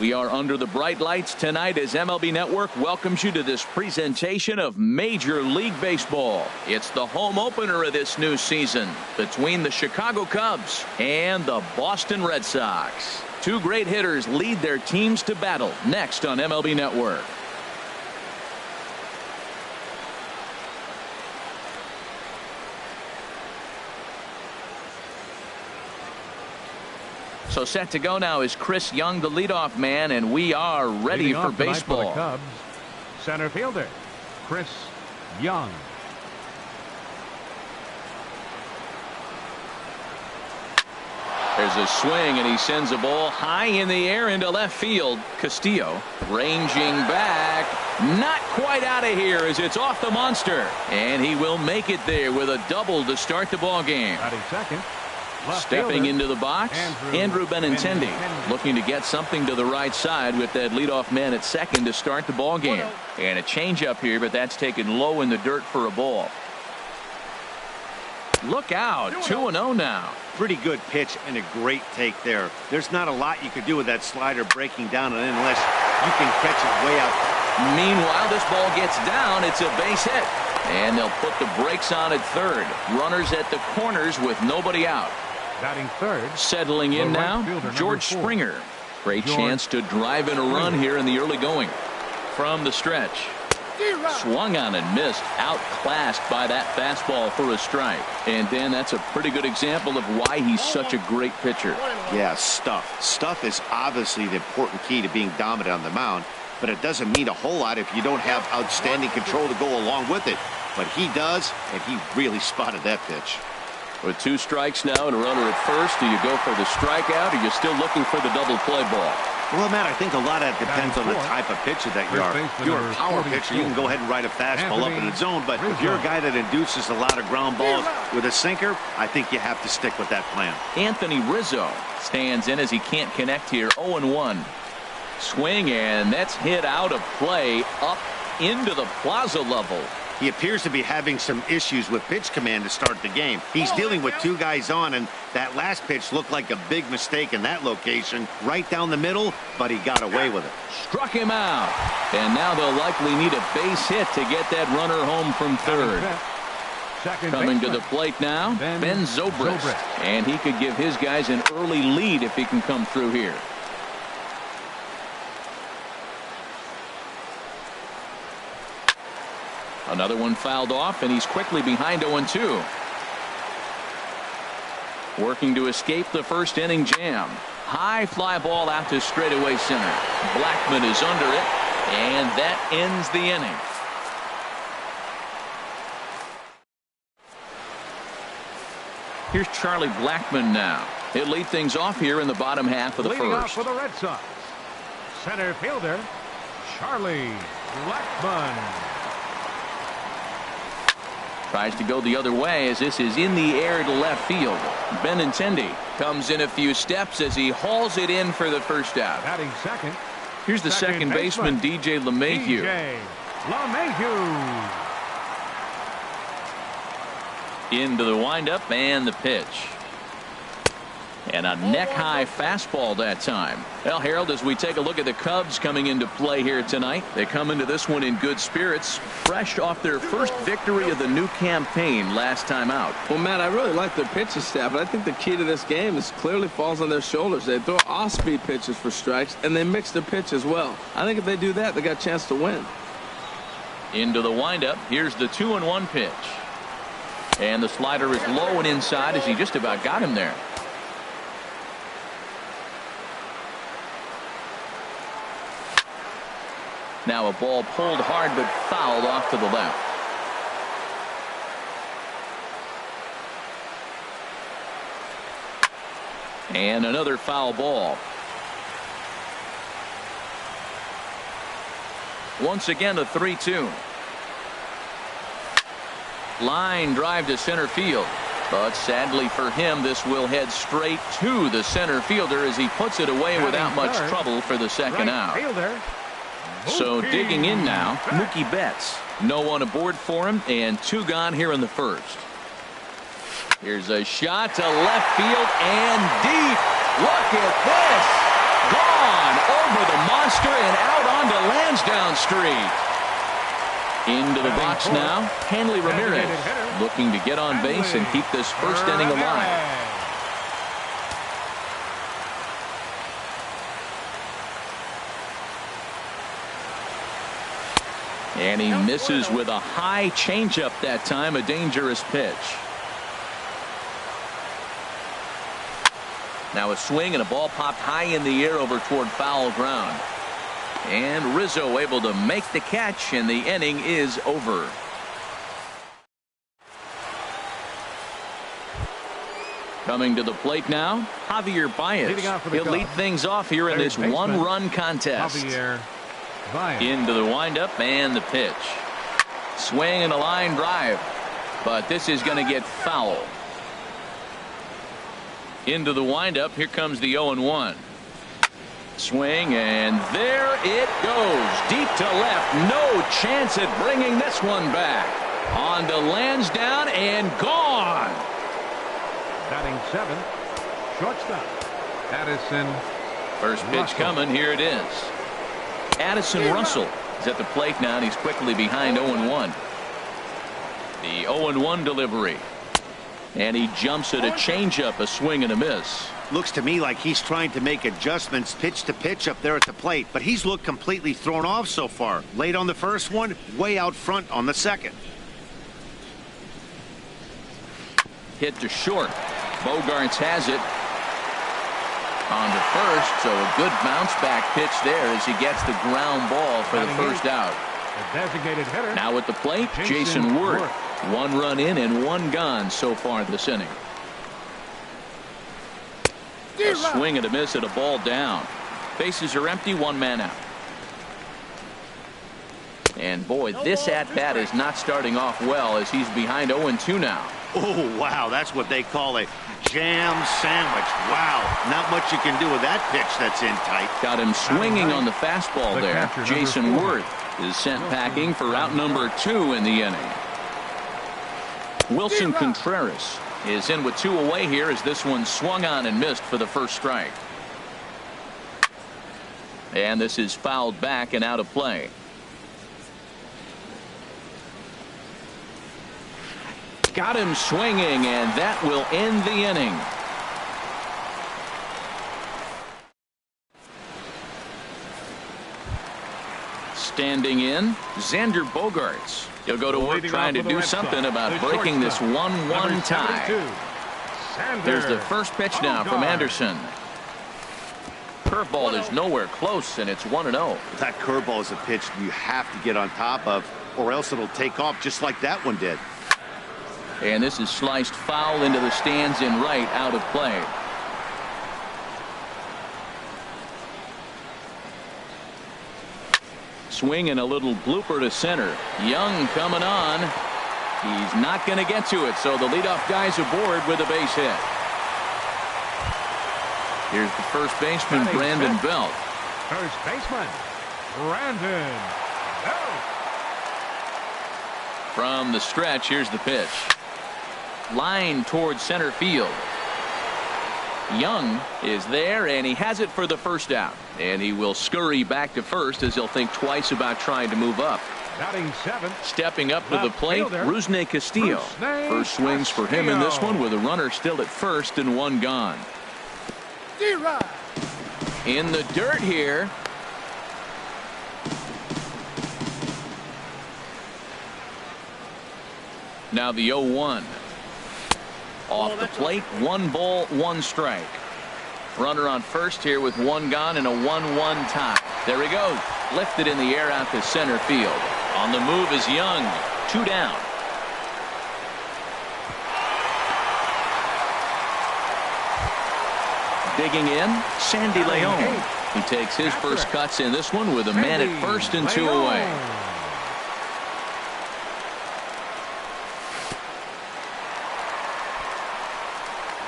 We are under the bright lights tonight as MLB Network welcomes you to this presentation of Major League Baseball. It's the home opener of this new season between the Chicago Cubs and the Boston Red Sox. Two great hitters lead their teams to battle next on MLB Network. So set to go now is Chris Young, the leadoff man, and we are ready for baseball. For the Cubs, center fielder Chris Young. There's a swing, and he sends a ball high in the air into left field. Castillo ranging back, not quite out of here as it's off the monster, and he will make it there with a double to start the ball game. Batting second. Stepping into the box, Andrew Benintendi looking to get something to the right side with that leadoff man at second to start the ball game. And a changeup here, but that's taken low in the dirt for a ball. Look out, 2-0 now. Pretty good pitch and a great take there. There's not a lot you could do with that slider breaking down and in unless you can catch it way out. Meanwhile, this ball gets down. It's a base hit. And they'll put the brakes on at third. Runners at the corners with nobody out. Batting third. Settling in now, George Springer. Great chance to drive in a run here in the early going. From the stretch. Swung on and missed. Outclassed by that fastball for a strike. And then that's a pretty good example of why he's such a great pitcher. Yeah, stuff. Stuff is obviously the important key to being dominant on the mound. But it doesn't mean a whole lot if you don't have outstanding control to go along with it. But he does, and he really spotted that pitch. With 2 strikes now and a runner at first, do you go for the strikeout or are you still looking for the double play ball? Well, Matt, I think a lot of that depends on the type of pitcher that you are. If you're a power pitcher, you can go ahead and ride a fastball up in the zone. But if you're a guy that induces a lot of ground balls with a sinker, I think you have to stick with that plan. Anthony Rizzo stands in as he can't connect here. 0-1. Swing, and that's hit out of play up into the plaza level. He appears to be having some issues with pitch command to start the game. He's dealing with 2 guys on, and that last pitch looked like a big mistake in that location. Right down the middle, but he got away with it. Struck him out. And now they'll likely need a base hit to get that runner home from third. Coming to the plate now, Ben Zobrist. And he could give his guys an early lead if he can come through here. Another one fouled off, and he's quickly behind 0-2. Working to escape the first inning jam. High fly ball out to straightaway center. Blackman is under it, and that ends the inning. Here's Charlie Blackman now. He'll lead things off here in the bottom half of the Leading first. off for the Red Sox, center fielder Charlie Blackman. Tries to go the other way as this is in the air to left field. Benintendi comes in a few steps as he hauls it in for the first out. Batting second. Here's the second baseman, DJ LeMahieu. DJ LeMahieu. Into the windup and the pitch. And a neck-high fastball that time. Well, Harold, as we take a look at the Cubs coming into play here tonight, they come into this one in good spirits, fresh off their first victory of the new campaign last time out. Well, Matt, I really like their pitching staff, but I think the key to this game is clearly falls on their shoulders. They throw off-speed pitches for strikes, and they mix their pitch as well. I think if they do that, they got a chance to win. Into the windup. Here's the 2-1 pitch. And the slider is low and inside as he just about got him there. Now a ball pulled hard but fouled off to the left. And another foul ball. Once again a 3-2. Line drive to center field. But sadly for him, this will head straight to the center fielder as he puts it away without much trouble for the second out. So digging in now, Mookie Betts. No one aboard for him, and 2 gone here in the first. Here's a shot to left field and deep. Look at this. Gone. gone over the monster and out onto Lansdowne Street. Into the box now, Hanley Ramirez looking to get on base and keep this first inning alive. And he misses with a high changeup that time, a dangerous pitch. Now a swing and a ball popped high in the air over toward foul ground. And Rizzo able to make the catch, and the inning is over. Coming to the plate now, Javier Baez. He'll lead things off here in this one-run contest. Into the windup and the pitch. Swing and a line drive, but this is going to get foul. Into the windup, here comes the 0-1. Swing, and there it goes. Deep to left. No chance at bringing this one back. On to Lansdowne and gone. Batting 7, shortstop, Addison. First pitch coming. Here it is. Addison Russell is at the plate now, and he's quickly behind 0-1. The 0-1 delivery. And he jumps at a changeup, a swing and a miss. Looks to me like he's trying to make adjustments pitch to pitch up there at the plate, but he's looked completely thrown off so far. Late on the first one, way out front on the second. Hit to short. Bogarts has it. On to first, so a good bounce back pitch there as he gets the ground ball for the first out. The designated hitter. Now at the plate, Jason Worth. 1 run in and 1 gone so far this inning. A swing and a miss at a ball down. Bases are empty, 1 man out. And boy, this at-bat is not starting off well as he's behind 0-2 now. Oh, wow, that's what they call a jam sandwich. Wow, not much you can do with that pitch that's in tight. Got him swinging on the fastball there. Jason Worth is sent packing for out number 2 in the inning. Wilson Contreras is in with 2 away here as this one swung on and missed for the first strike. And this is fouled back and out of play. Got him swinging, and that will end the inning. Standing in, Xander Bogaerts. He'll go to work trying to do something about breaking this 1-1 tie. Here's the first pitch now from Anderson. Curveball is nowhere close, and it's 1-0. That curveball is a pitch you have to get on top of, or else it'll take off just like that one did. And this is sliced foul into the stands in right, out of play. Swing and a little blooper to center. Young coming on. He's not going to get to it, so the leadoff guy's aboard with a base hit. Here's the first baseman, Brandon Belt. First baseman, Brandon Belt. From the stretch, here's the pitch. Line towards center field. Young is there, and he has it for the first out. And he will scurry back to first as he'll think twice about trying to move up. Batting 7. Stepping up to the plate, Rusney Castillo. First swings for him in this one with a runner still at first and 1 gone. In the dirt here. Now the 0-1. Off the plate, 1 ball, 1 strike. Runner on first here with 1 gone and a 1-1 tie. There he goes. Lifted in the air out to center field. On the move is Young. 2 down. Digging in, Sandy Leon. He takes his first cuts in this one with a man at first and 2 away.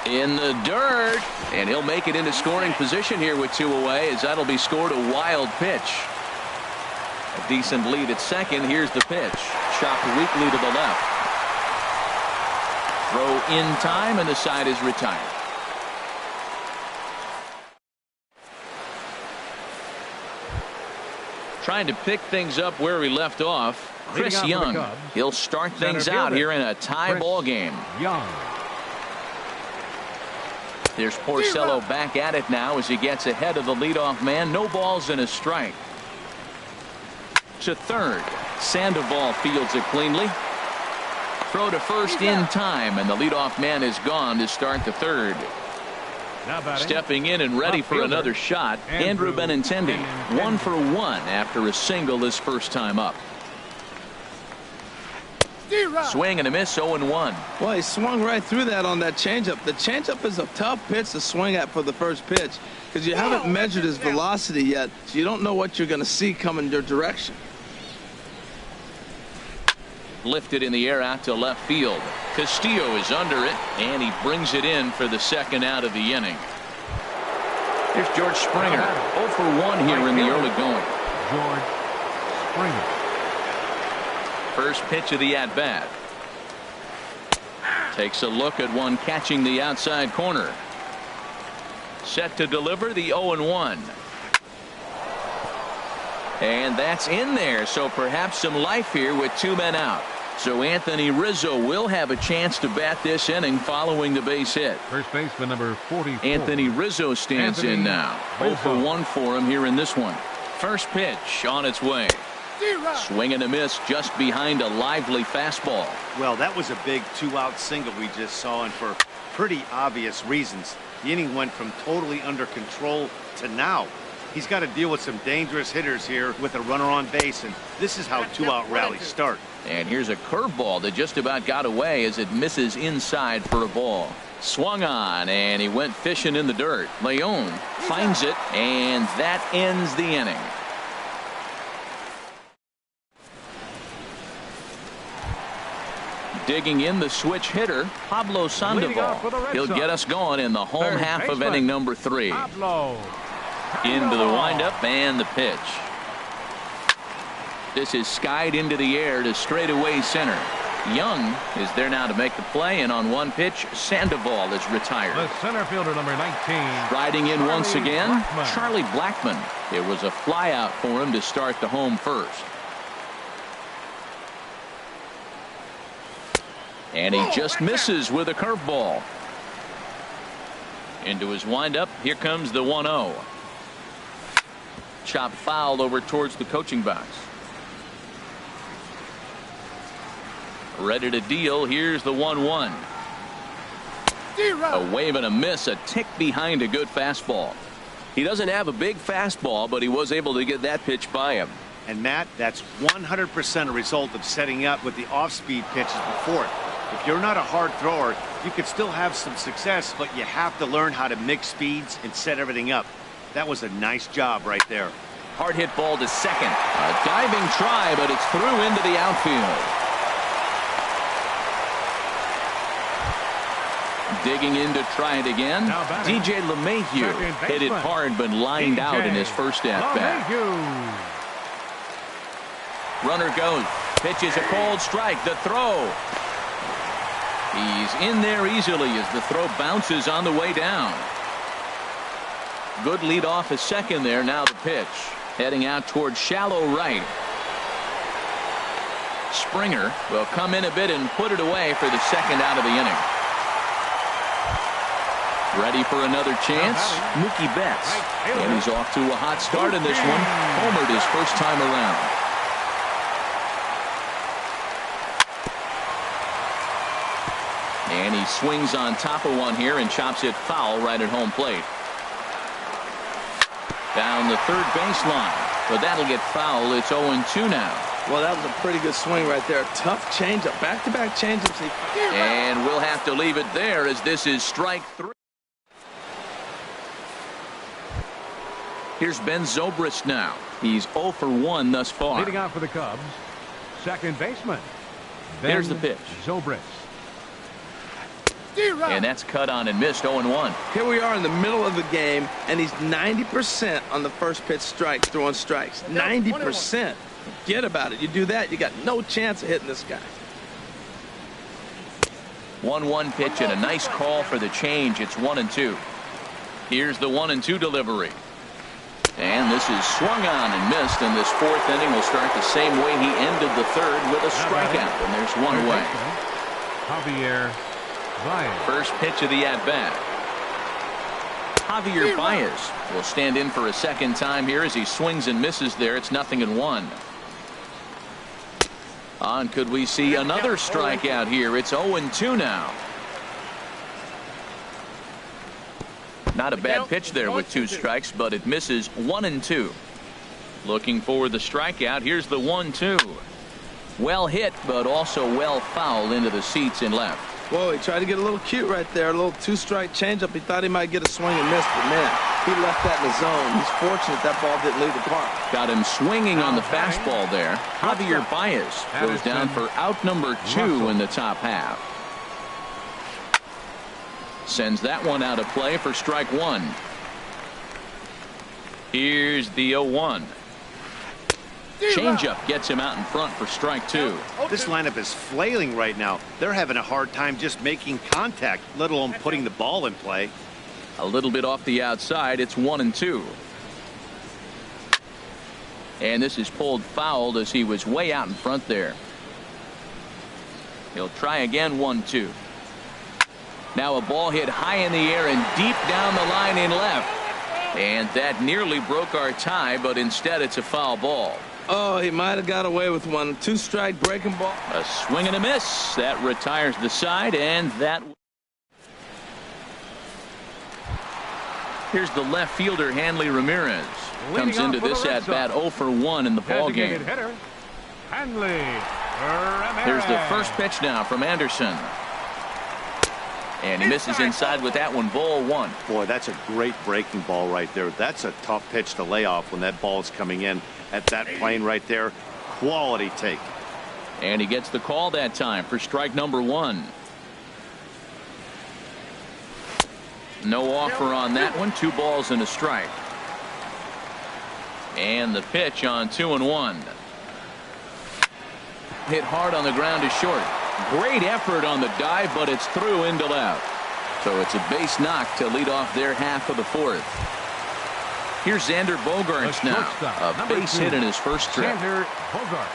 In the dirt, and he'll make it into scoring position here with 2 away as that'll be scored a wild pitch. A decent lead at second. Here's the pitch. Chopped weakly to the left. Throw in time, and the side is retired. Trying to pick things up where we left off. Chris Young, he'll start things out here in a tie ball game. Young. There's Porcello back at it now as he gets ahead of the leadoff man. No balls and a strike. To third. Sandoval fields it cleanly. Throw to first in time, and the leadoff man is gone to start the third. Stepping in and ready for another shot, Andrew Benintendi. 1 for 1 after a single his first time up. Swing and a miss, 0-1. Well, he swung right through that on that changeup. The changeup is a tough pitch to swing at for the first pitch because you haven't measured his velocity yet, so you don't know what you're going to see coming your direction. Lifted in the air out to left field. Castillo is under it, and he brings it in for the second out of the inning. Here's George Springer. 0 for 1 here in the early going. George Springer. First pitch of the at-bat. Takes a look at one catching the outside corner. Set to deliver the 0-1. And that's in there, so perhaps some life here with 2 men out. So Anthony Rizzo will have a chance to bat this inning following the base hit. First baseman number 44. Anthony Rizzo stands in now. 0 for 1 for him here in this one. First pitch on its way. Swing and a miss just behind a lively fastball. Well, that was a big 2-out single we just saw, and for pretty obvious reasons. The inning went from totally under control to now. He's got to deal with some dangerous hitters here with a runner on base, and this is how 2-out rallies start. And here's a curveball that just about got away as it misses inside for a ball. Swung on, and he went fishing in the dirt. Leon finds it, and that ends the inning. Digging in the switch hitter, Pablo Sandoval. He'll get us going in the home half of inning number 3. Into the windup and the pitch. This is skied into the air to straightaway center. Young is there now to make the play, and on one pitch, Sandoval is retired. The center fielder number 19. Riding in once again, Charlie Blackmon. It was a fly out for him to start the home first. And he just misses with a curveball. Into his windup, here comes the 1-0. Chop fouled over towards the coaching box. Ready to deal. Here's the 1-1. A wave and a miss, a tick behind a good fastball. He doesn't have a big fastball, but he was able to get that pitch by him. And Matt, that's 100% a result of setting up with the off-speed pitches before it. If you're not a hard thrower, you could still have some success, but you have to learn how to mix speeds and set everything up. That was a nice job right there. Hard hit ball to second. A diving try, but it's through into the outfield. Digging in to try it again. DJ LeMahieu hit it hard, but lined out in his first at-bat. Runner goes. Pitches a cold strike. The throw. He's in there easily as the throw bounces on the way down. Good lead off a second there. Now the pitch. Heading out towards shallow right. Springer will come in a bit and put it away for the second out of the inning. Ready for another chance. Mookie Betts. And he's off to a hot start in this one. Homered his first time around. And he swings on top of one here and chops it foul right at home plate. Down the third baseline. But that'll get foul. It's 0-2 now. Well, that was a pretty good swing right there. Tough changeup. Back-to-back changeups. And we'll have to leave it there as this is strike 3. Here's Ben Zobrist now. He's 0 for 1 thus far. Leading out for the Cubs, second baseman. There's the pitch. Zobrist. And that's cut on and missed. 0-1. Here we are in the middle of the game, and he's 90% on the first pitch strike, throwing strikes. 90%. Forget about it. You do that, you got no chance of hitting this guy. 1-1 pitch and a nice call for the change. It's 1-2. Here's the 1-2 delivery. And this is swung on and missed, and this fourth inning will start the same way he ended the third with a strikeout, and there's one away. Javier Baez. First pitch of the at-bat. Javier Baez will stand in for a second time here as he swings and misses there. It's 0-1. On, could we see another strikeout here? It's 0-2 now. Not a bad pitch there with 2 strikes, but it misses 1-2. Looking for the strikeout. Here's the 1-2. Well hit, but also well fouled into the seats and left. Whoa, he tried to get a little cute right there. A little 2-strike changeup. He thought he might get a swing and miss, but man, he left that in the zone. He's fortunate that ball didn't leave the park. Got him swinging on the fastball there. Javier Baez goes down for out number 2 in the top half. Sends that one out of play for strike 1. Here's the 0-1. Changeup gets him out in front for strike 2. This lineup is flailing right now. They're having a hard time just making contact, let alone putting the ball in play. A little bit off the outside. It's 1-2. And this is pulled fouled as he was way out in front there. He'll try again. 1-2. Now a ball hit high in the air and deep down the line in left. And that nearly broke our tie, but instead it's a foul ball. Oh, he might have got away with one. 2-strike breaking ball. A swing and a miss. That retires the side, and that. Here's the left fielder, Hanley Ramirez. Comes into this at-bat 0 for 1 in the ball game. Hitter, Hanley Ramirez. Here's the first pitch now from Anderson. And he misses inside with that one. Ball 1. Boy, that's a great breaking ball right there. That's a tough pitch to lay off when that ball is coming in at that plane right there. Quality take. And he gets the call that time for strike number 1. No offer on that one. 2 balls and a strike. And the pitch on 2-1. Hit hard on the ground is short. Great effort on the dive, but it's through into left. So it's a base knock to lead off their half of the 4th. Here's Xander Bogaerts now. A base hit in his first trip. Xander Bogaerts.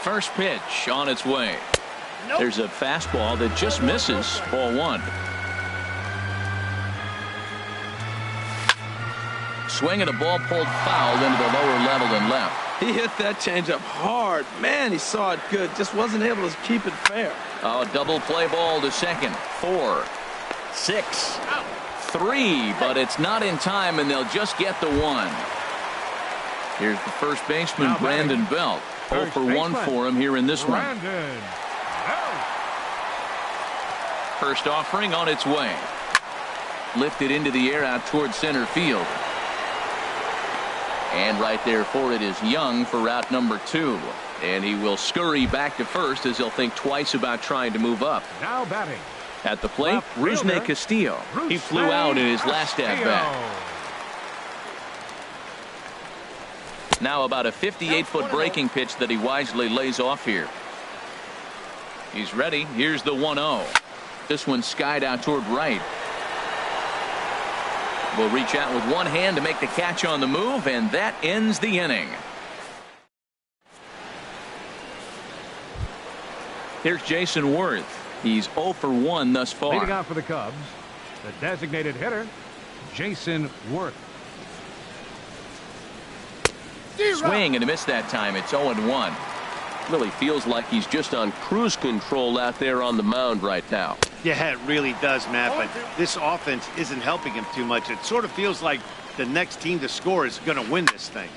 First pitch on its way. There's a fastball that just misses. Ball 1. Swing and a ball pulled foul into the lower level and left. He hit that changeup hard. Man, he saw it good. Just wasn't able to keep it fair. Oh, double play ball to second. 4, 6, 3, but it's not in time, and they'll just get the 1. Here's the first baseman, Brandon Belt. 0 for 1 for him here in this one. First offering on its way. Lifted into the air out toward center field. And right there for it is Young for route number 2. And he will scurry back to first as he'll think twice about trying to move up. Now batting. At the plate, Rusney Castillo. He flew out in his last at-bat. Now about a 58-foot breaking pitch that he wisely lays off here. He's ready. Here's the 1-0. This one skied out toward right. Will reach out with one hand to make the catch on the move, and that ends the inning. Here's Jason Worth. He's 0 for 1 thus far. Leading out for the Cubs, the designated hitter, Jason Worth. Swing and a miss that time. It's 0-1. Really feels like he's just on cruise control out there on the mound right now. Yeah, it really does, Matt, but this offense isn't helping him too much. It sort of feels like the next team to score is going to win this thing.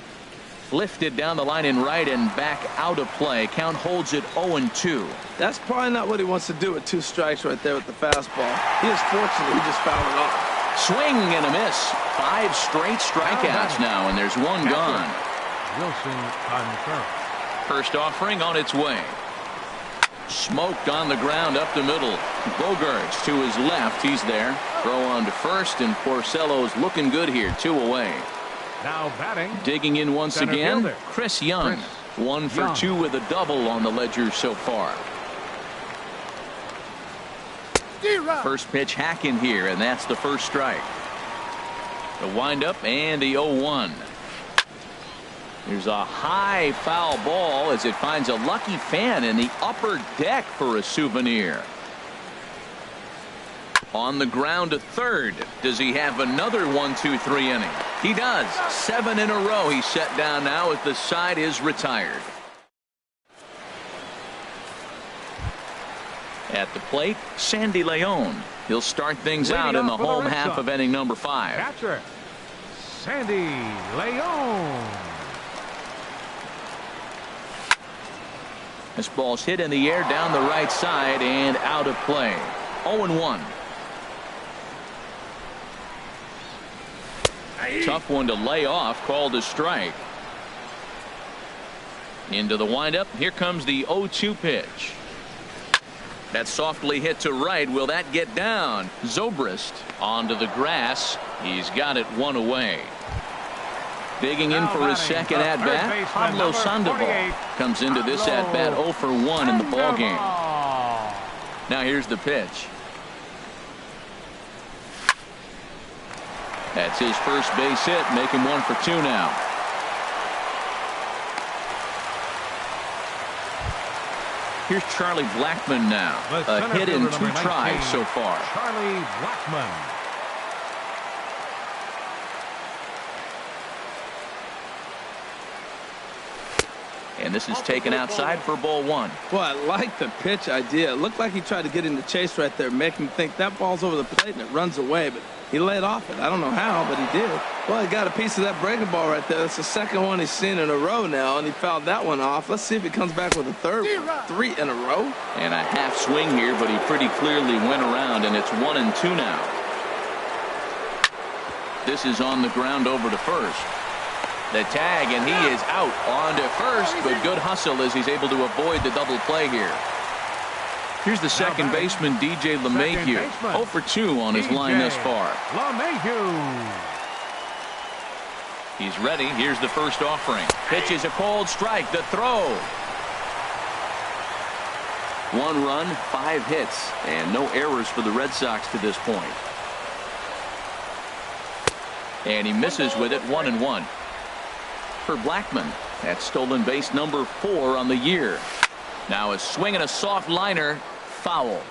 Lifted down the line in right and back out of play. Count holds it 0-2. That's probably not what he wants to do with 2 strikes right there with the fastball. He is fortunate he just fouled it off. Swing and a miss. 5 straight strikeouts now, and there's 1 gone. Wilson on first. First offering on its way. Smoked on the ground up the middle. Bogaerts to his left. He's there. Throw on to first, and Porcello's looking good here. 2 away. Now batting. Digging in once Center again, fielder. Chris Young. 1 for 2 with a double on the ledger so far. First pitch hacking here, and that's the first strike. The windup and the 0-1. Here's a high foul ball as it finds a lucky fan in the upper deck for a souvenir. On the ground to third. Does he have another 1-2-3 inning? He does. 7 in a row he's set down now as the side is retired. At the plate, Sandy Leon. He'll start things out in the home half of inning number 5. Catcher, Sandy Leon. This ball's hit in the air down the right side and out of play. 0-1. Tough one to lay off, called a strike. Into the windup. Here comes the 0-2 pitch. That's softly hit to right. Will that get down? Zobrist onto the grass. He's got it one away. Digging in for his second at-bat, Pablo Sandoval comes into this at-bat 0 for 1 in the ballgame. Now here's the pitch. That's his first base hit, making 1 for 2 now. Here's Charlie Blackmon now. A hit in 2 tries so far. Charlie Blackmon. And this is taken outside for ball 1. Well, I like the pitch idea. It looked like he tried to get in the chase right there, make him think that ball's over the plate and it runs away, but he laid off it. I don't know how, but he did. Well, he got a piece of that breaking ball right there. That's the second one he's seen in a row now, and he fouled that one off. Let's see if he comes back with a third one. 3 in a row. And a half swing here, but he pretty clearly went around, and it's 1-2 now. This is on the ground over to first. The tag, and he is out on to first, but good hustle as he's able to avoid the double play here. Here's the second baseman, DJ LeMahieu. 0 for 2 on his line thus far. LeMahieu. He's ready. Here's the first offering. Pitch is a cold strike. The throw. 1 run, 5 hits, and no errors for the Red Sox to this point. And he misses with it, 1-1. For Blackmon, that's stolen base number 4 on the year. Now a swing and a soft liner, foul.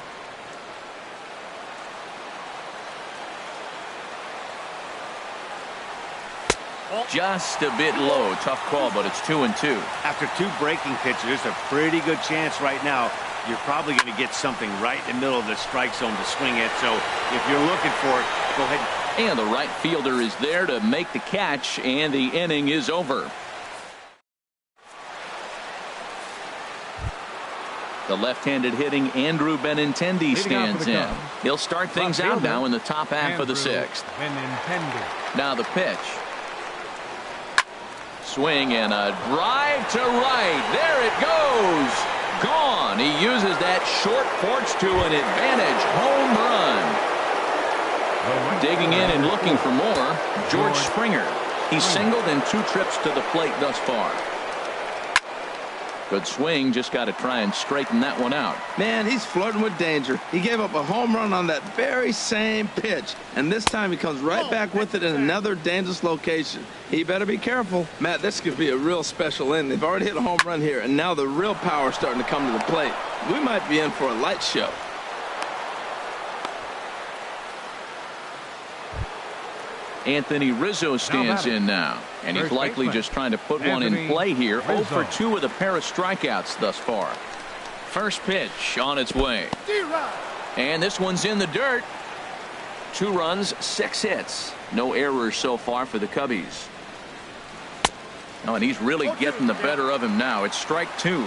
Just a bit low. Tough call, but it's 2-2. After 2 breaking pitches, there's a pretty good chance right now you're probably going to get something right in the middle of the strike zone to swing at. So if you're looking for it, go ahead. And the right fielder is there to make the catch, and the inning is over. The left-handed hitting Andrew Benintendi stands in. He'll start things out now in the top half of the 6th. Now the pitch. Swing and a drive to right. There it goes. Gone. He uses that short porch to an advantage. Home run. Digging in and looking for more, George Springer. He's singled in 2 trips to the plate thus far. Good swing, just got to try and straighten that one out. Man, he's flirting with danger. He gave up a home run on that very same pitch, and this time he comes right back with it in another dangerous location. He better be careful. Matt, this could be a real special inning. They've already hit a home run here, and now the real power is starting to come to the plate. We might be in for a light show. Anthony Rizzo stands in now, and he's likely just trying to put one in play here. 0 for 2 with a pair of strikeouts thus far. First pitch on its way. And this one's in the dirt. 2 runs, 6 hits. No errors so far for the Cubbies. Oh, and he's really getting the better of him now. It's strike 2.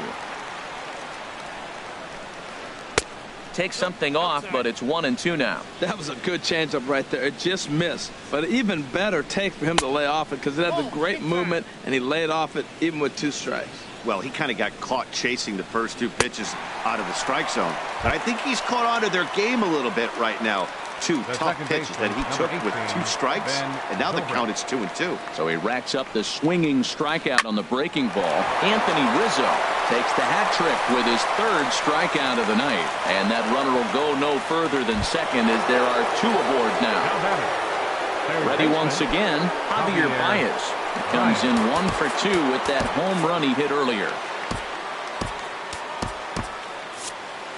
Takes something off, but it's 1-2 now. That was a good changeup right there. It just missed, but an even better take for him to lay off it because it had the great movement, and he laid off it even with 2 strikes. Well, he kind of got caught chasing the first 2 pitches out of the strike zone, but I think he's caught on to their game a little bit right now. 2 tough pitches that he took with 2 strikes, and now the count is 2-2. So he racks up the swinging strikeout on the breaking ball. Anthony Rizzo takes the hat trick with his 3rd strikeout of the night, and that runner will go no further than second as there are 2 aboard now. Ready once again, Javier Baez. He comes in 1 for 2 with that home run he hit earlier.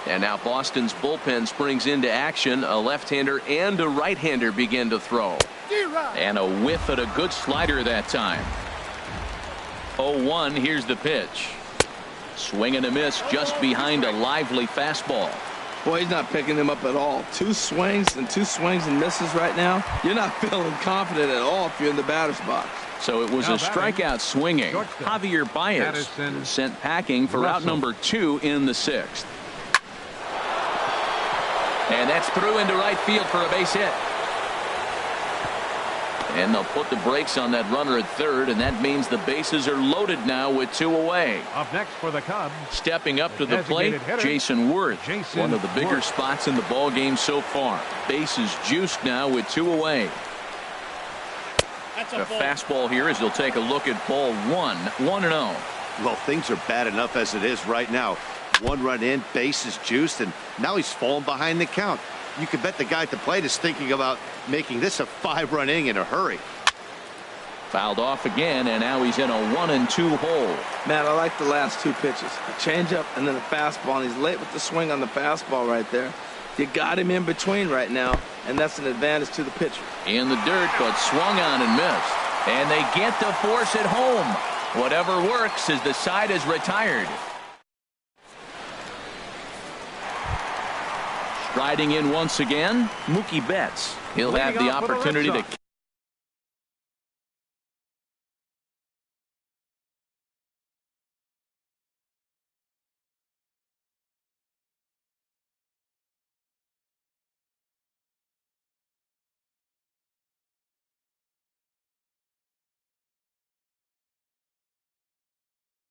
And now Boston's bullpen springs into action. A left-hander and a right-hander begin to throw. And a whiff at a good slider that time. 0-1, here's the pitch. Swing and a miss just behind a lively fastball. Boy, he's not picking him up at all. Two swings and misses right now. You're not feeling confident at all if you're in the batter's box. So it was a strikeout swinging. Javier Baez sent packing for out number 2 in the 6th. And that's through into right field for a base hit. And they'll put the brakes on that runner at third, and that means the bases are loaded now with 2 away. Up next for the Cubs. Stepping up to the plate, Jason Worth. One of the bigger spots in the ball game so far. Bases juiced now with 2 away. A fastball here as they'll take a look at ball 1, 1-0. Well, things are bad enough as it is right now. 1 run in, bases juiced, and now he's falling behind the count. You can bet the guy at the plate is thinking about making this a 5-run inning in a hurry. Fouled off again, and now he's in a 1-2 hole. Man, I like the last 2 pitches. A changeup and then a fastball, and he's late with the swing on the fastball right there. You got him in between right now, and that's an advantage to the pitcher. In the dirt, but swung on and missed. And they get to force it home. Whatever works as the side is retired. Striding in once again, Mookie Betts. He'll have the opportunity to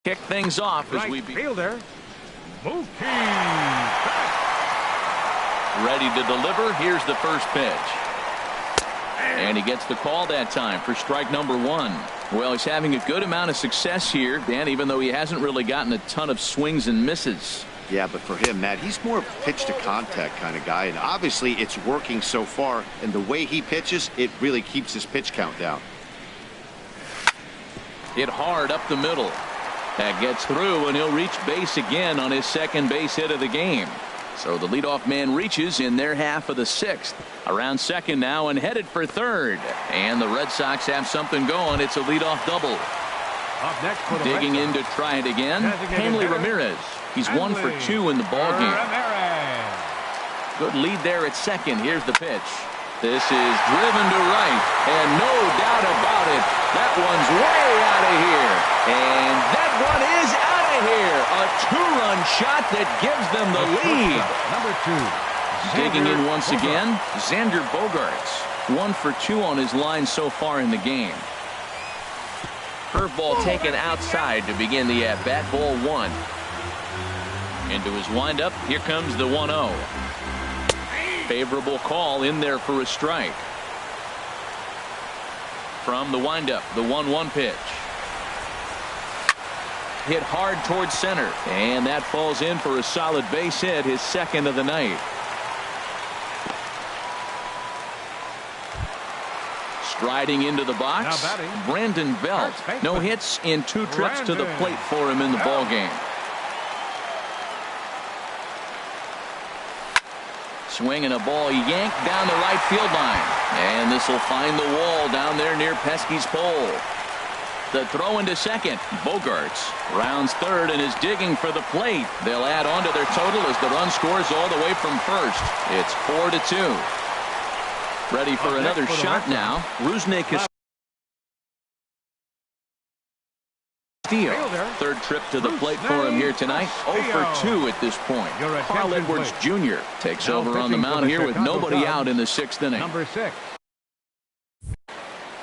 kick things off as we fielder Mookie. Ready to deliver. Here's the first pitch. And he gets the call that time for strike number 1. Well, he's having a good amount of success here, Dan, even though he hasn't really gotten a ton of swings and misses. Yeah, but for him, Matt, he's more of a pitch to contact kind of guy, and obviously it's working so far, and the way he pitches, it really keeps his pitch count down. Hit hard up the middle. That gets through, and he'll reach base again on his second base hit of the game. So the leadoff man reaches in their half of the 6th. Around second now and headed for third. And the Red Sox have something going. It's a leadoff double. Up next for the digging in to try it again. Hanley Ramirez. He's 1 for 2 in the ball game. Good lead there at second. Here's the pitch. This is driven to right, and no doubt about it, that one's way out of here. And that one is out of here. A 2-run shot that gives them the lead. Number 2. Digging in once again, Xander Bogaerts. 1 for 2 on his line so far in the game. Curveball taken outside to begin the at-bat. Ball 1. Into his windup, here comes the 1-0. Favorable call in there for a strike. From the windup, the 1-1 pitch. Hit hard towards center, and that falls in for a solid base hit, his second of the night. Striding into the box, Brandon Belt. No hits in 2 trips to the plate for him in the ball game. Swinging a ball yanked down the right field line. And this will find the wall down there near Pesky's pole. The throw into second. Bogaerts rounds third and is digging for the plate. They'll add on to their total as the run scores all the way from first. It's 4-2. Ready for another shot now. Rusney Castillo. Third trip to the plate for him here tonight. 0 for 2 at this point. Carl Edwards Jr. takes over on the mound here with nobody out in the 6th inning. Number 6.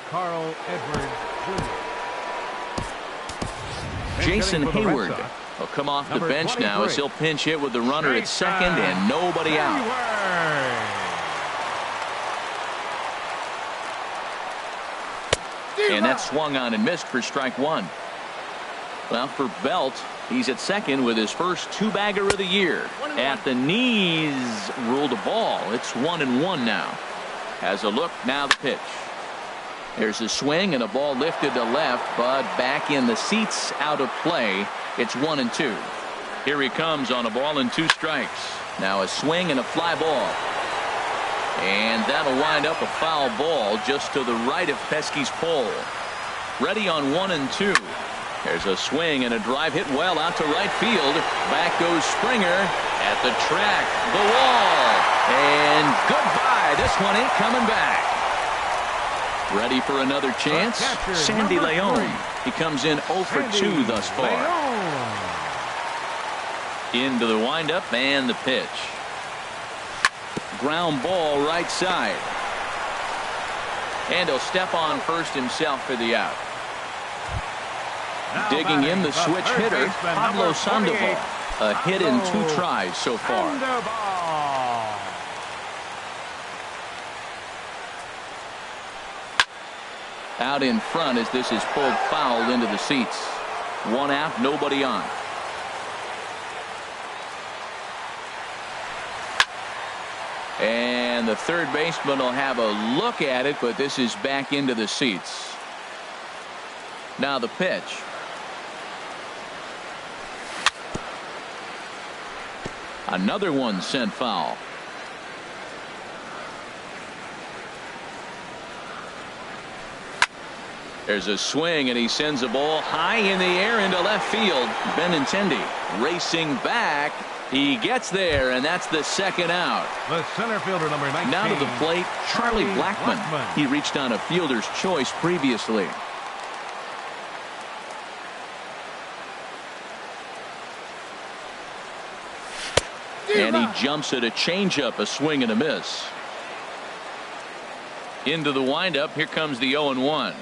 Carl Edwards Jr. Jason Hayward will come off the bench now as he'll pinch hit with the runner at second and nobody out. And that swung on and missed for strike 1. Well, for Belt, he's at second with his first 2-bagger of the year. At the knees, ruled a ball. It's 1-1 now. Has a look, now the pitch. There's a swing and a ball lifted to left, but back in the seats, out of play. It's 1-2. Here he comes on a ball and 2 strikes. Now a swing and a fly ball. And that'll wind up a foul ball just to the right of Pesky's pole. Ready on 1-2. There's a swing and a drive hit well out to right field. Back goes Springer at the track, the wall, and goodbye. This one ain't coming back. Ready for another chance? Sandy Leon. He comes in 0 for 2 thus far. Into the windup and the pitch. Ground ball right side. And he'll step on first himself for the out. Digging in the switch hitter, Pablo Sandoval. A hit in 2 tries so far. Out in front as this is pulled foul into the seats. 1 out, nobody on. And the third baseman will have a look at it, but this is back into the seats. Now the pitch. Another one sent foul. There's a swing and he sends a ball high in the air into left field. Benintendi racing back. He gets there, and that's the second out. The center fielder, number 19. Now to the plate, Charlie Blackmon. He reached on a fielder's choice previously. And he jumps at a changeup, a swing and a miss. Into the windup, here comes the 0-1.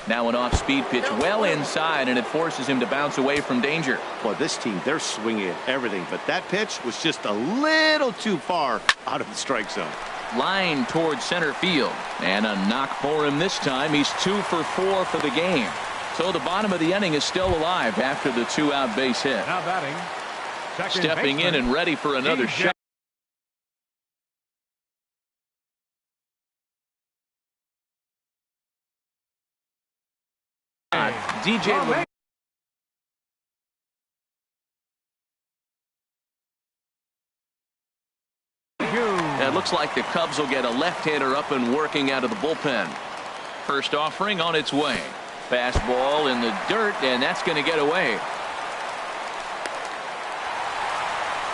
Now an off-speed pitch well inside, and it forces him to bounce away from danger. Well, this team, they're swinging at everything, but that pitch was just a little too far out of the strike zone. Line towards center field, and a knock for him this time. He's 2 for 4 for the game. So the bottom of the inning is still alive after the 2-out base hit. Now batting, stepping in and ready for another shot. DJ. It looks like the Cubs will get a left-hander up and working out of the bullpen. First offering on its way. Fastball in the dirt, and that's going to get away.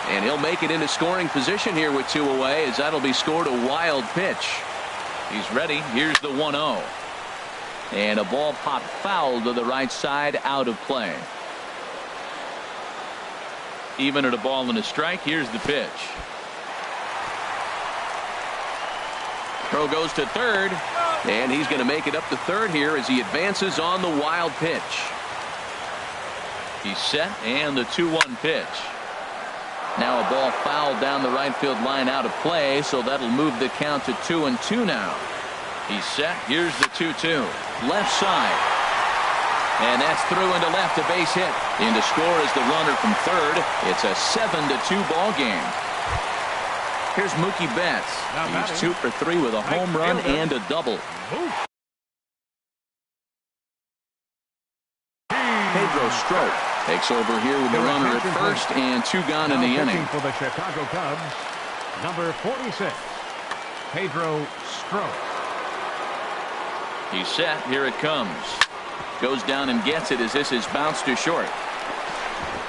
And he'll make it into scoring position here with 2 away, as that'll be scored a wild pitch. He's ready. Here's the 1-0. And a ball popped foul to the right side, out of play. Even at a ball and a strike, here's the pitch. Throw goes to third, and he's going to make it up to third here as he advances on the wild pitch. He's set, and the 2-1 pitch. Now a ball fouled down the right field line, out of play, so that'll move the count to 2-2 now. He's set. Here's the 2-2. Left side. And that's through into left, a base hit. In to score is the runner from third. It's a 7-2 ball game. Here's Mookie Betts. He's 2 for 3 with a home run and a double. Pedro Strop takes over here with the runner at first and 2 gone in the inning. For the Chicago Cubs, number 46, Pedro Strop. He's set. Here it comes. Goes down and gets it as this is bounced to short.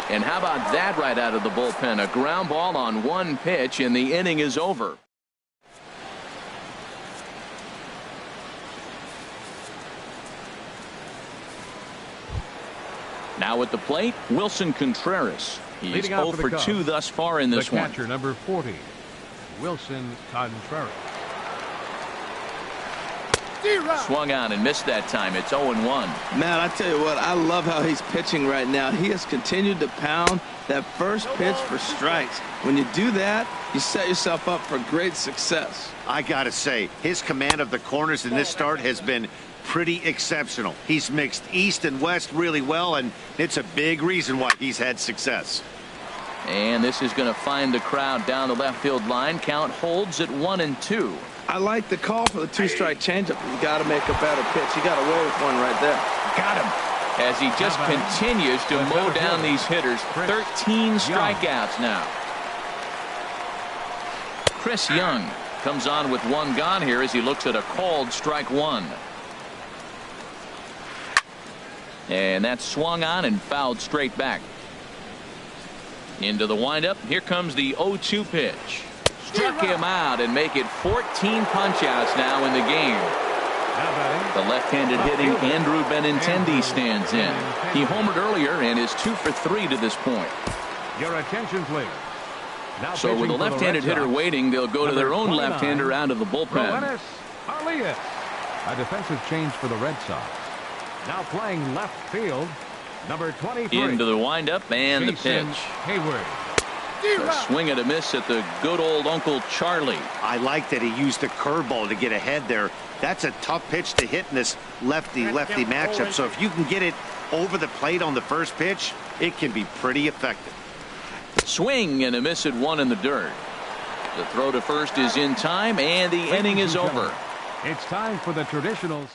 And how about that right out of the bullpen? A ground ball on 1 pitch, and the inning is over. Now at the plate, Wilson Contreras. He's 0 for 2 thus far in this one. The catcher, number 40, Wilson Contreras. Swung on and missed that time. It's 0-1. Man, I tell you what, I love how he's pitching right now. He has continued to pound that first pitch for strikes. When you do that, you set yourself up for great success. I gotta say, his command of the corners in this start has been pretty exceptional. He's mixed east and west really well, and it's a big reason why he's had success. And this is going to find the crowd down the left field line. Count holds at 1-2. I like the call for the two-strike changeup. You got to make a better pitch. You got away with one right there. Got him. As he just continues to mow down these hitters. 13 strikeouts now. Chris Young comes on with one gone here as he looks at a called strike one. And that's swung on and fouled straight back. Into the windup. Here comes the 0-2 pitch. Struck him out and make it 14 punch-outs now in the game. The left-handed hitting Andrew Benintendi stands in. He homered earlier and is 2 for 3 to this point. Your attention, please. Now so with a left-handed hitter waiting, they'll go to their own left-hander out of the bullpen. A defensive change for the Red Sox. Now playing left field, number 23. Into the windup and the pitch. Hayward. A swing and a miss at the good old Uncle Charlie. I like that he used the curveball to get ahead there. That's a tough pitch to hit in this lefty-lefty matchup. So if you can get it over the plate on the first pitch, it can be pretty effective. Swing and a miss at one in the dirt. The throw to first is in time, and the inning is over. It's time for the traditionals.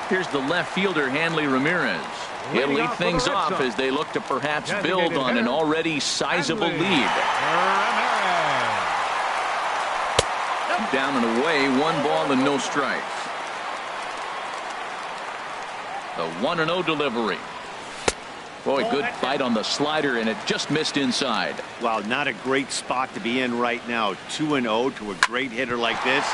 Here's the left fielder, Hanley Ramirez. He'll lead things off as they look to perhaps build on an already sizable lead. Down and away, 1 ball and no strikes. The 1-0 delivery. Boy, good bite on the slider, and it just missed inside. Wow, not a great spot to be in right now. 2-0 to a great hitter like this.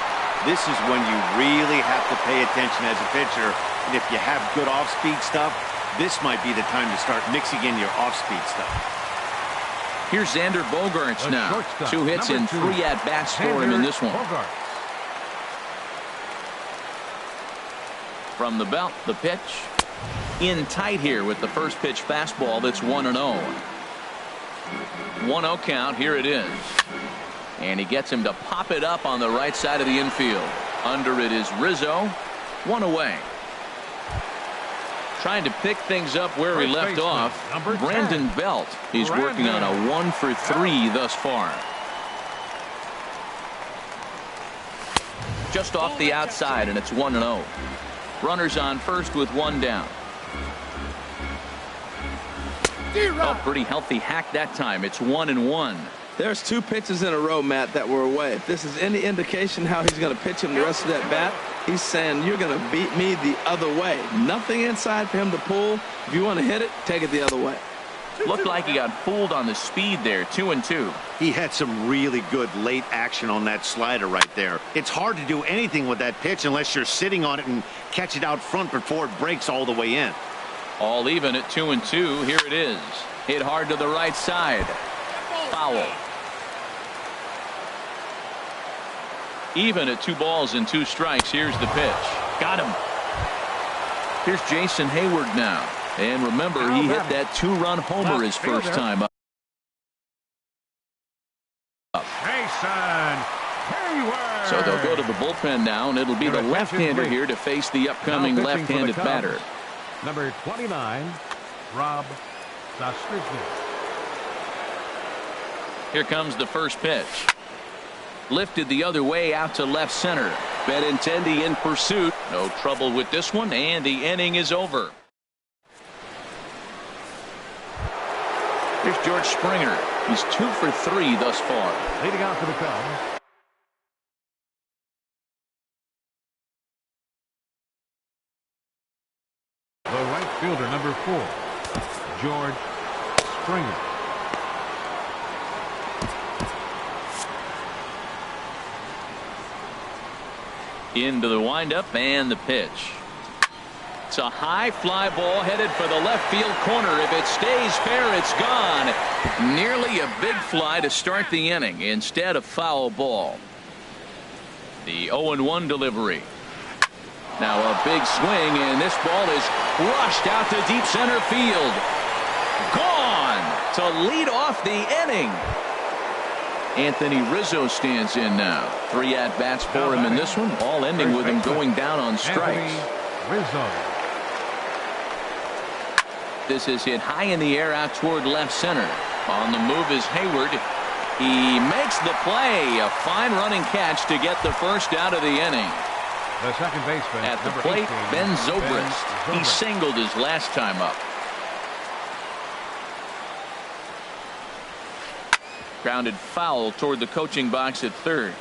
This is when you really have to pay attention as a pitcher. And if you have good off-speed stuff, this might be the time to start mixing in your off-speed stuff. Here's Xander Bogaerts now. 2 hits and 3 at-bats for him in this one. From the belt, the pitch. In tight here with the first pitch fastball that's 1-0. 1-0 count. Here it is. And he gets him to pop it up on the right side of the infield. Under it is Rizzo. 1 away. Trying to pick things up where he left off. Brandon Belt. He's working on a 1 for 3 thus far. Just off the outside, and it's 1-0. Runners on first with 1 down. Oh, pretty healthy hack that time. It's 1-1. There's 2 pitches in a row, Matt, that were away. If this is any indication how he's going to pitch him the rest of that bat, he's saying you're going to beat me the other way. Nothing inside for him to pull. If you want to hit it, take it the other way. Looked like he got fooled on the speed there. 2-2. He had some really good late action on that slider right there. It's hard to do anything with that pitch unless you're sitting on it and catch it out front before it breaks all the way in. All even at 2-2. Here it is. Hit hard to the right side. Foul. Even at 2 balls and 2 strikes. Here's the pitch. Got him. Here's Jason Hayward now. And remember, he hit that 2-run homer his first time up. So they'll go to the bullpen now, and it'll be the left-hander here to face the upcoming left-handed batter. Number 29, Rob Zastryzny. Here comes the first pitch. Lifted the other way out to left center. Benintendi in pursuit. No trouble with this one, and the inning is over. Here's George Springer. He's 2 for 3 thus far. Leading out for the Cubs. The right fielder, number 4, George Springer. Into the windup and the pitch. It's a high fly ball headed for the left field corner. If it stays fair, it's gone. Nearly a big fly to start the inning instead of foul ball. The 0-1 delivery. Now a big swing, and this ball is crushed out to deep center field. Gone to lead off the inning. Anthony Rizzo stands in now. 3 at-bats for him in this one, all ending with him going down on strikes. Rizzo. This is hit high in the air out toward left center. On the move is Hayward. He makes the play. A fine running catch to get the first out of the inning. The second baseman At the number plate, 18, Ben Zobrist. He singled his last time up. Grounded foul toward the coaching box at third.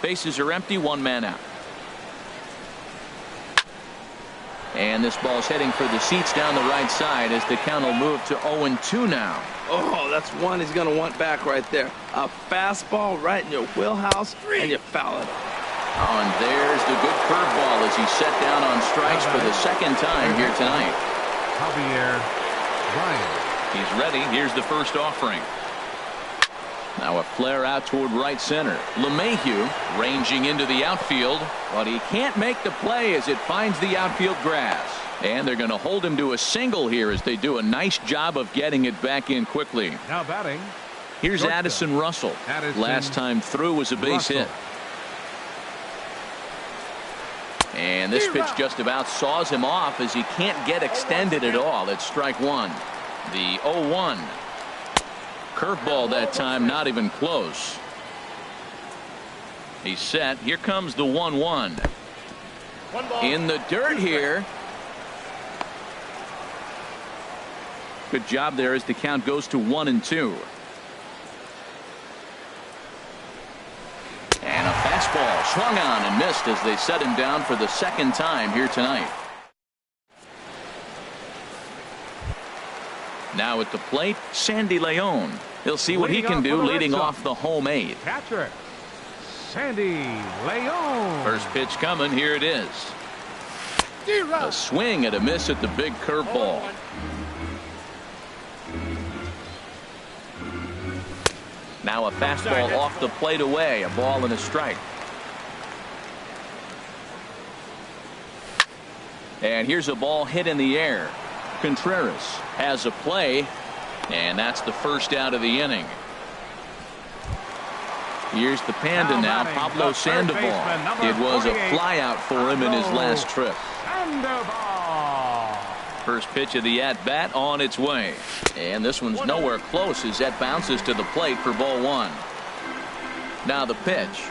Bases are empty, one man out. And this ball's heading for the seats down the right side as the count will move to 0-2 now. Oh, that's one he's going to want back right there. A fastball right in your wheelhouse, and you foul it. Oh, and there's the good curveball as he's set down on strikes for the second time here tonight. Javier Ryan. He's ready. Here's the first offering. Now a flare out toward right center. LeMahieu ranging into the outfield, but he can't make the play as it finds the outfield grass. And they're going to hold him to a single here as they do a nice job of getting it back in quickly. Now batting. Here's Shortstop. Addison Russell. Last time through was a base hit. And this pitch just about saws him off as he can't get extended at all. It's strike one. The 0-1. Curveball that time, not even close. He's set. Here comes the 1-1. In the dirt here. Good job there as the count goes to 1-2. And a fastball swung on and missed as they set him down for the second time here tonight. Now at the plate, Sandy Leon. He'll see what he can do leading off the home 8. Catcher Sandy Leon. First pitch coming. Here it is. A swing and a miss at the big curveball. Now a fastball off the plate away. A ball and a strike. And here's a ball hit in the air. Contreras has a play, and that's the first out of the inning. Here's the Panda now, Pablo Sandoval. It was a flyout for him in his last trip. First pitch of the at-bat on its way. And this one's nowhere close as that bounces to the plate for ball one. Now the pitch.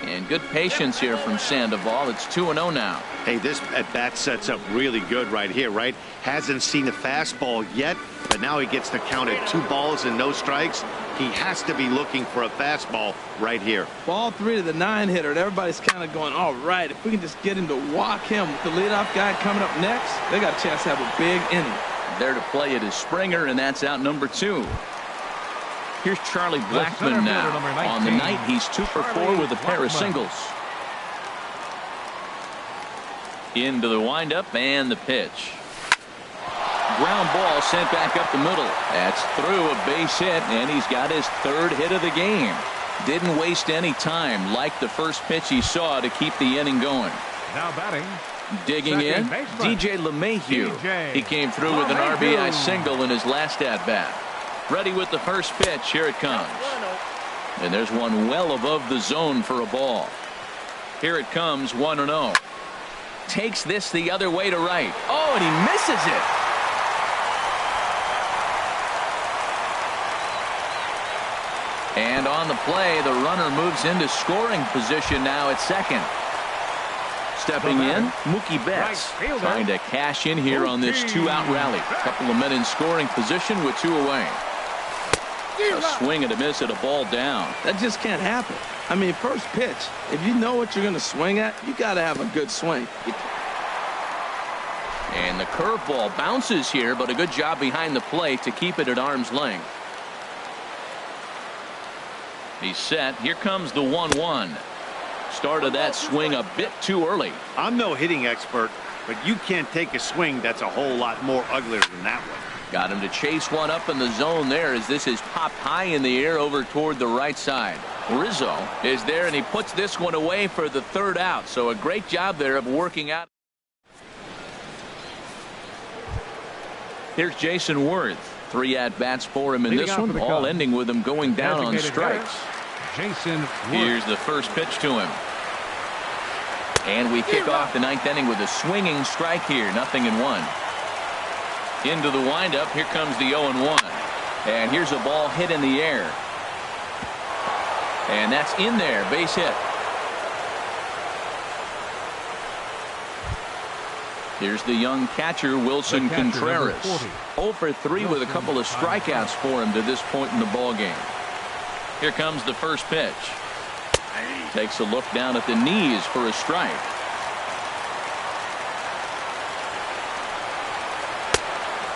And good patience here from Sandoval. It's 2-0 now. Hey, this at-bat sets up really good right here, right? Hasn't seen a fastball yet, but now he gets the count at 2 balls and no strikes. He has to be looking for a fastball right here. Ball 3 to the 9-hitter, and everybody's kind of going, all right, if we can just get him to walk him with the leadoff guy coming up next, they got a chance to have a big inning. There to play it is Springer, and that's out number 2. Here's Charlie Blackmon now. On the night, he's 2 for 4 with a pair of singles. Into the windup and the pitch. Ground ball sent back up the middle. That's through a base hit, and he's got his 3rd hit of the game. Didn't waste any time like the first pitch he saw to keep the inning going. Now batting. Digging in, DJ LeMahieu. He came through with an RBI single in his last at-bat. Ready with the first pitch. Here it comes. And there's one well above the zone for a ball. Here it comes, 1-0. Takes this the other way to right. Oh, and he misses it. And on the play, the runner moves into scoring position now at second. Stepping in, Mookie Betts trying to cash in here on this 2-out rally. A couple of men in scoring position with 2 away. A swing and a miss at a ball down. That just can't happen. I mean, first pitch, if you know what you're going to swing at, you got to have a good swing. And the curveball bounces here, but a good job behind the plate to keep it at arm's length. He's set. Here comes the 1-1. Started that swing a bit too early. I'm no hitting expert, but you can't take a swing that's a whole lot more uglier than that one. Got him to chase one up in the zone there as this is popped high in the air over toward the right side. Rizzo is there, and he puts this one away for the 3rd out. So a great job there of working out. Here's Jason Worth. 3 at-bats for him in this one, all ending with him going down on strikes. Jason Worth. Here's the first pitch to him. And we kick off the 9th inning with a swinging strike here. 0-1. Into the windup. Here comes the 0-1. And here's a ball hit in the air. And that's in there. Base hit. Here's the young catcher, Wilson Contreras. 0 for 3 with a couple of strikeouts for him to this point in the ball game. Here comes the first pitch. Takes a look down at the knees for a strike.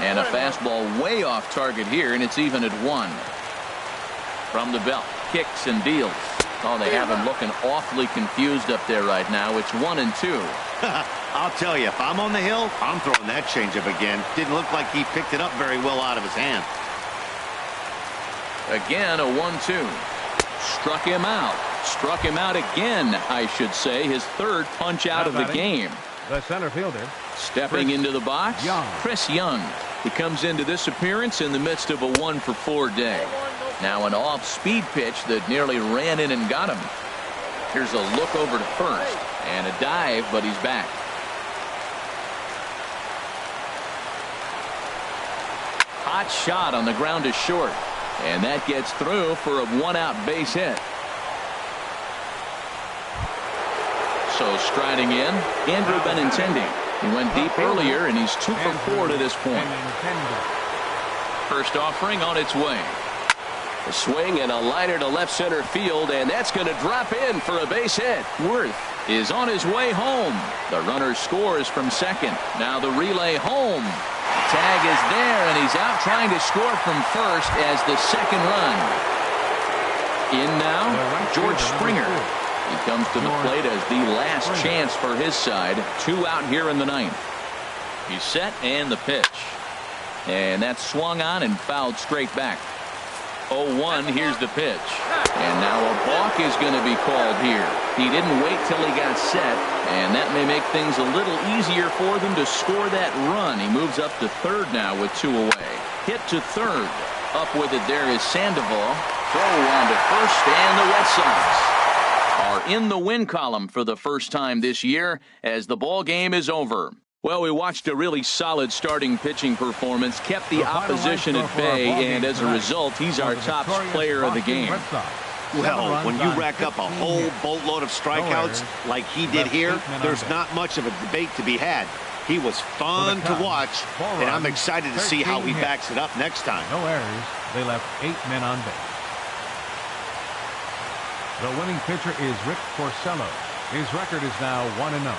And a fastball way off target here, and it's even at 1. From the belt, kicks and deals. Oh, they have him looking awfully confused up there right now. It's 1-2. I'll tell you, if I'm on the hill, I'm throwing that changeup again. Didn't look like he picked it up very well out of his hand. Again, a 1-2. Struck him out. Struck him out again, I should say. His third punch out of the game. The center fielder. Stepping into the box, Chris Young. He comes into this appearance in the midst of a 1 for 4 day. Now an off-speed pitch that nearly ran in and got him. Here's a look over to first. And a dive, but he's back. Hot shot on the ground to short. And that gets through for a 1-out base hit. So striding in, Andrew Benintendi. He went deep earlier, and he's 2 for 4 to this point. First offering on its way. A swing and a liner to left center field, and that's going to drop in for a base hit. Worth is on his way home. The runner scores from second. Now the relay home. Tag is there, and he's out trying to score from first as the second run. In now, George Springer. He comes to the plate as the last chance for his side. 2 out here in the 9th. He's set, and the pitch. And that's swung on and fouled straight back. 0-1, here's the pitch. And now a balk is going to be called here. He didn't wait till he got set, and that may make things a little easier for them to score that run. He moves up to third now with 2 away. Hit to third. Up with it there is Sandoval. Throw on to first, and the Red Sox are in the win column for the first time this year as the ball game is over. Well, we watched a really solid starting pitching performance, kept the opposition at bay, and as a result, he's our top player of the game. Well, when you rack up a whole boatload of strikeouts like he did here, there's not much of a debate to be had. He was fun to watch, and I'm excited to see how he backs it up next time. No errors. They left 8 men on base. The winning pitcher is Rick Porcello. His record is now 1-0.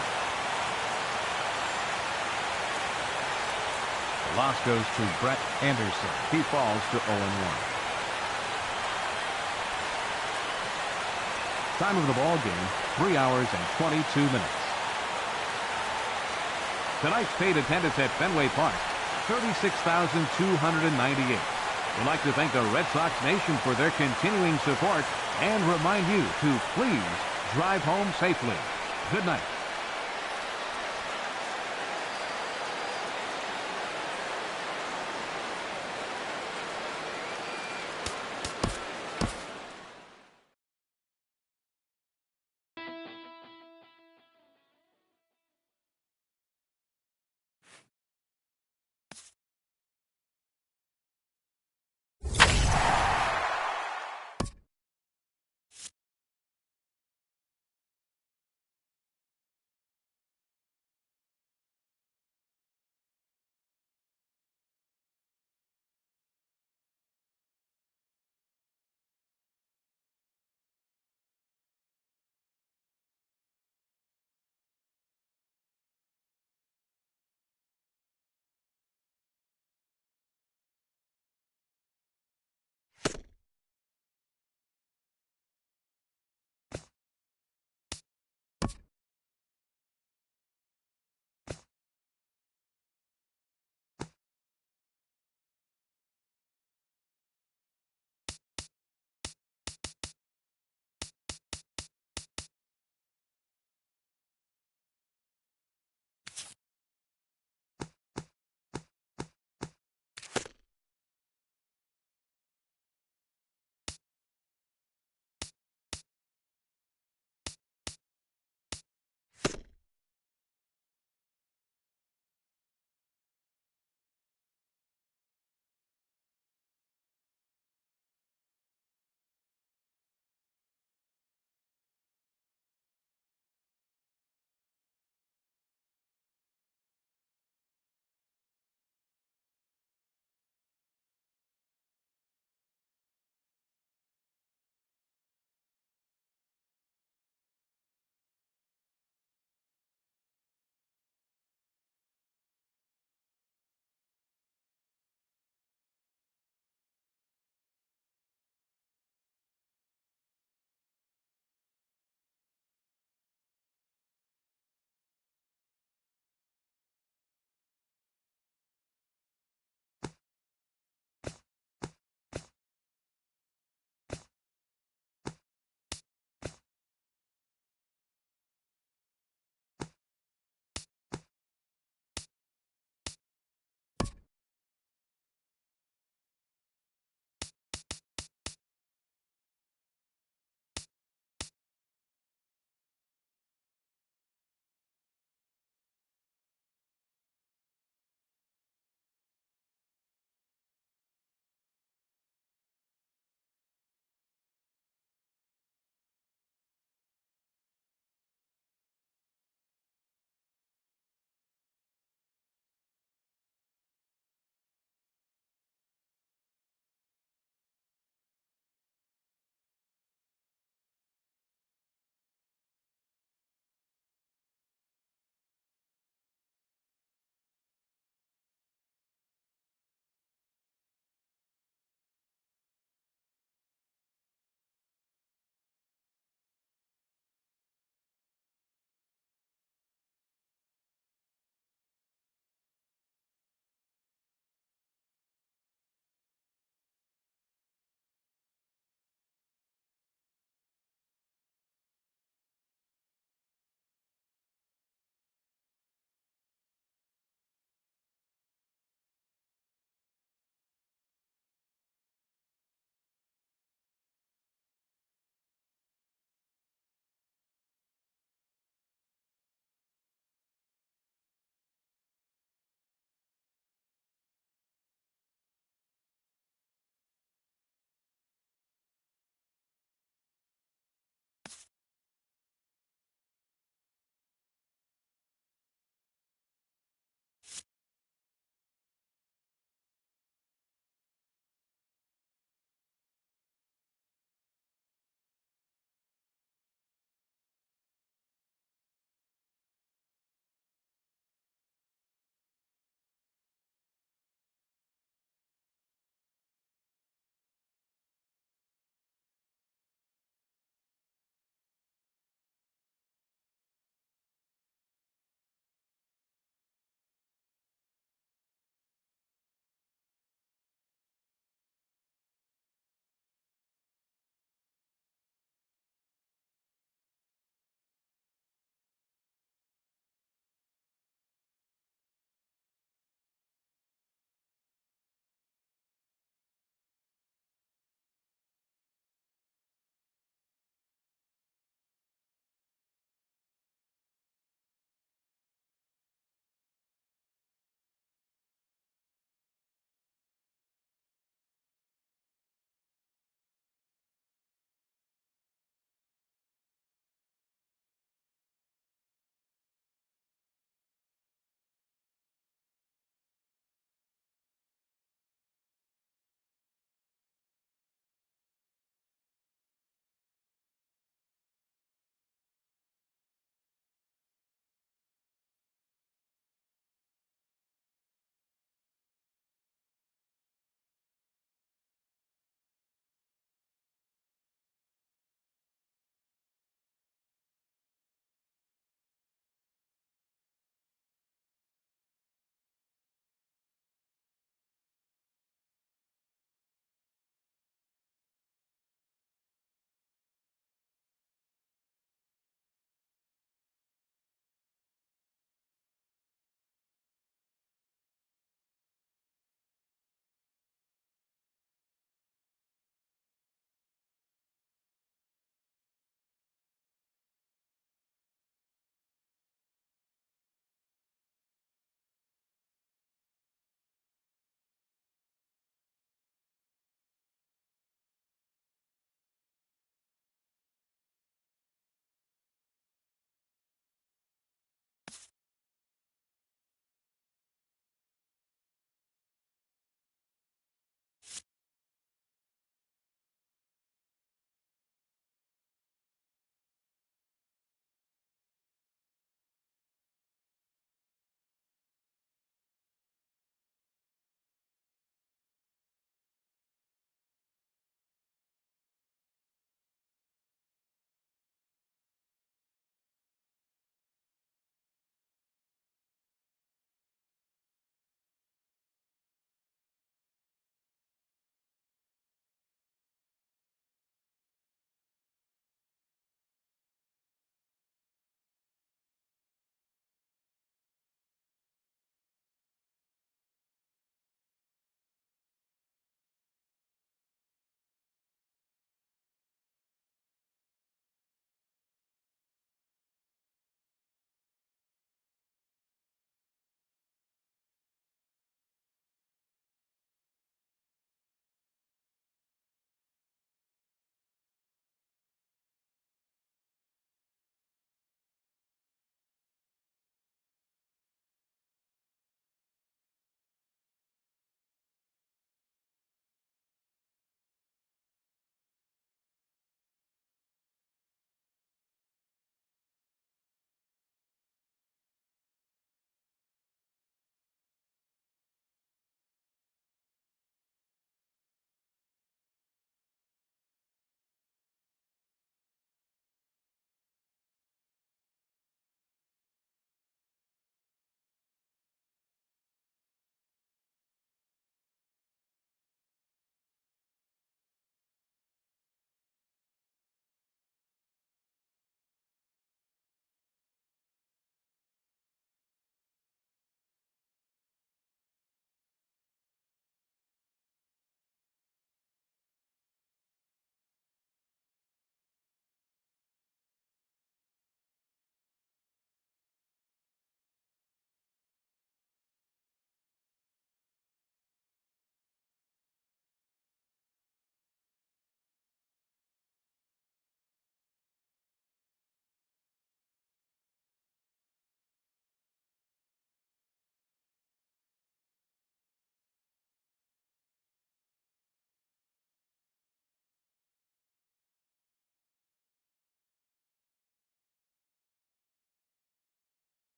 The loss goes to Brett Anderson. He falls to 0-1. Time of the ball game, 3 hours and 22 minutes. Tonight's paid attendance at Fenway Park, 36,298. We'd like to thank the Red Sox Nation for their continuing support and remind you to please drive home safely. Good night.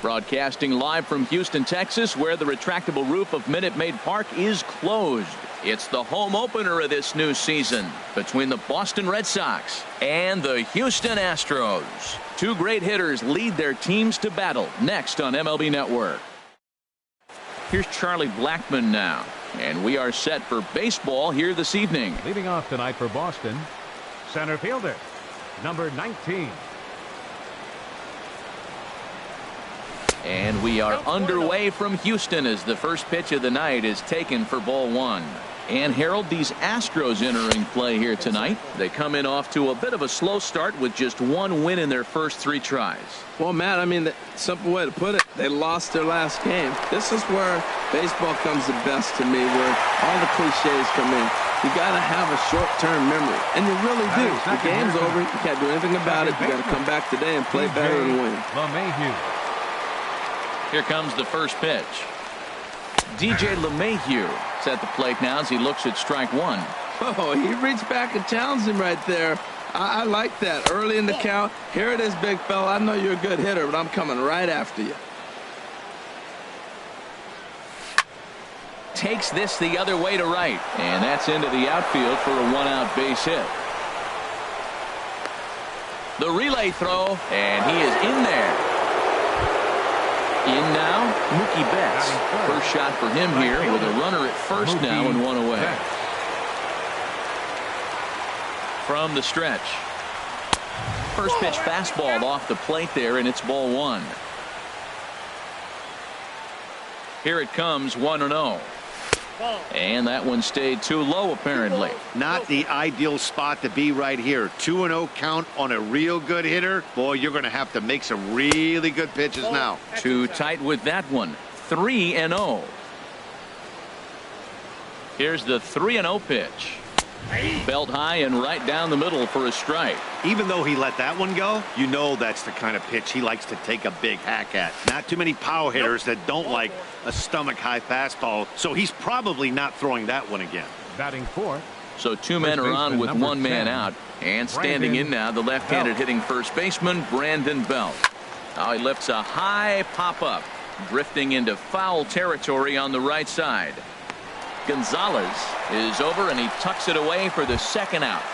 Broadcasting live from Houston, Texas, where the retractable roof of Minute Maid Park is closed. It's the home opener of this new season between the Boston Red Sox and the Houston Astros. Two great hitters lead their teams to battle next on MLB Network. Here's Charlie Blackmon now, and we are set for baseball here this evening. Leading off tonight for Boston, center fielder, number 19. And we are underway from Houston as the first pitch of the night is taken for ball one. And Harold, these Astros entering play here tonight. They come in off to a bit of a slow start with just one win in their first 3 tries. Well, Matt, I mean, the simple way to put it, they lost their last game. This is where baseball comes the best to me, where all the cliches come in. You got to have a short-term memory, and you really do. The game's over. You can't do anything about it. You got to come back today and play better and win. Here comes the first pitch. DJ LeMahieu is at the plate now as he looks at strike one. Oh, he reached back and challenged him right there. I like that. Early in the count. Here it is, big fella. I know you're a good hitter, but I'm coming right after you. Takes this the other way to right, and that's into the outfield for a one-out base hit. The relay throw, and he is in there. In now, Mookie Betts. First shot for him here with a runner at first now and one away. From the stretch. First pitch fastball off the plate there, and it's ball one. Here it comes, 1-0. And that one stayed too low, apparently. Not the ideal spot to be right here. 2-0 count on a real good hitter. Boy, you're going to have to make some really good pitches now. Too tight with that one. 3-0. Here's the 3-0 pitch. Belt high and right down the middle for a strike. Even though he let that one go, you know that's the kind of pitch he likes to take a big hack at. Not too many power hitters that don't like a stomach high fastball, so he's probably not throwing that one again. Batting fourth. So two men are on with one man out, and standing in now the left-handed hitting first baseman Brandon Belt. Now he lifts a high pop-up, drifting into foul territory on the right side. Gonzalez is over, and he tucks it away for the second out.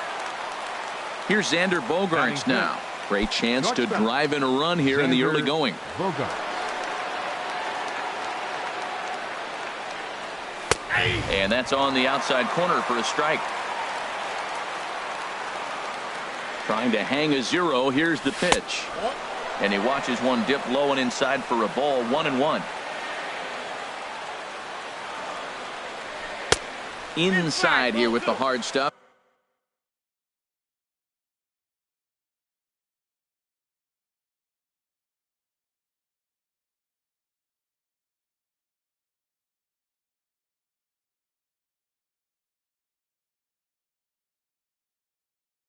Here's Xander Bogaerts now. Great chance to drive in a run here in the early going. And that's on the outside corner for a strike. Trying to hang a 0. Here's the pitch. And he watches one dip low and inside for a ball, 1-1. Inside here with the hard stuff.